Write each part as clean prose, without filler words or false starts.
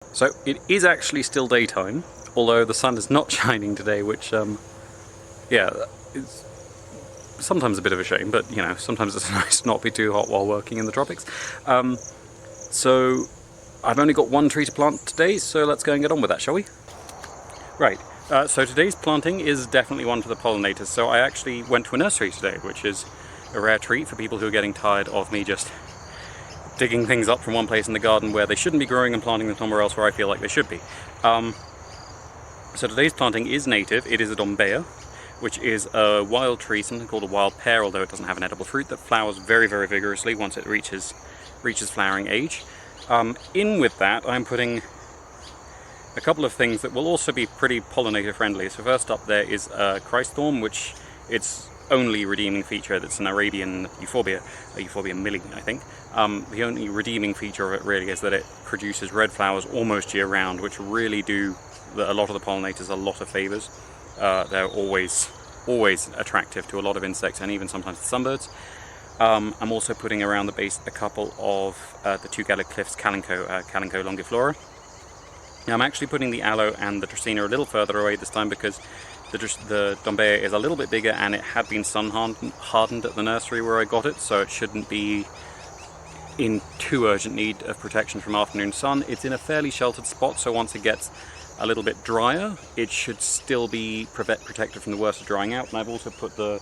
So it is actually still daytime, although the sun is not shining today, which, yeah, it's sometimes a bit of a shame, but, you know, sometimes it's nice to not be too hot while working in the tropics. So I've only got one tree to plant today, so let's go and get on with that, shall we? Right, so today's planting is definitely one for the pollinators, so I actually went to a nursery today, which is a rare treat for people who are getting tired of me just digging things up from one place in the garden where they shouldn't be growing and planting them somewhere else where I feel like they should be. So today's planting is native. It is a Dombeya, which is a wild tree, something called a wild pear, although it doesn't have an edible fruit, that flowers very, very vigorously once it reaches flowering age. In with that, I'm putting a couple of things that will also be pretty pollinator friendly. So first up there is Chrysostom, which its only redeeming feature, that's an Arabian euphorbia, a euphorbia milli, I think. The only redeeming feature of it really is that it produces red flowers almost year round, which really do a lot of the pollinators a lot of favours. They're always attractive to a lot of insects and even sometimes the sunbirds. I'm also putting around the base a couple of the two Cliffs Calico longiflora. Now I'm actually putting the Aloe and the Dracaena a little further away this time because the Dombeya is a little bit bigger and it had been sun hardened at the nursery where I got it, so it shouldn't be in too urgent need of protection from afternoon sun. It's in a fairly sheltered spot, so once it gets a little bit drier, it should still be protected from the worst of drying out. And I've also put the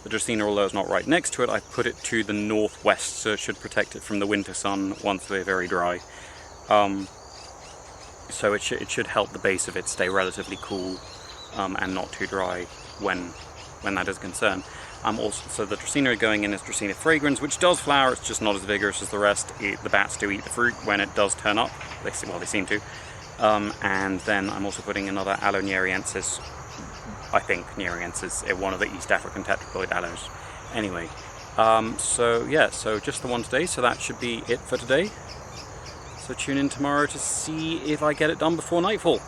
Dracaena, although it's not right next to it, I've put it to the northwest, so it should protect it from the winter sun once they're very dry. So it should help the base of it stay relatively cool and not too dry when that is a concern. So the Dracaena going in is Dracaena fragrans, which does flower, it's just not as vigorous as the rest. The bats do eat the fruit when it does turn up, they seem to. And then I'm also putting another Aloe Nieriensis, I think Nieriensis, one of the East African tetraploid aloes. Anyway, so yeah, so just the one today, so that should be it for today. So tune in tomorrow to see if I get it done before nightfall.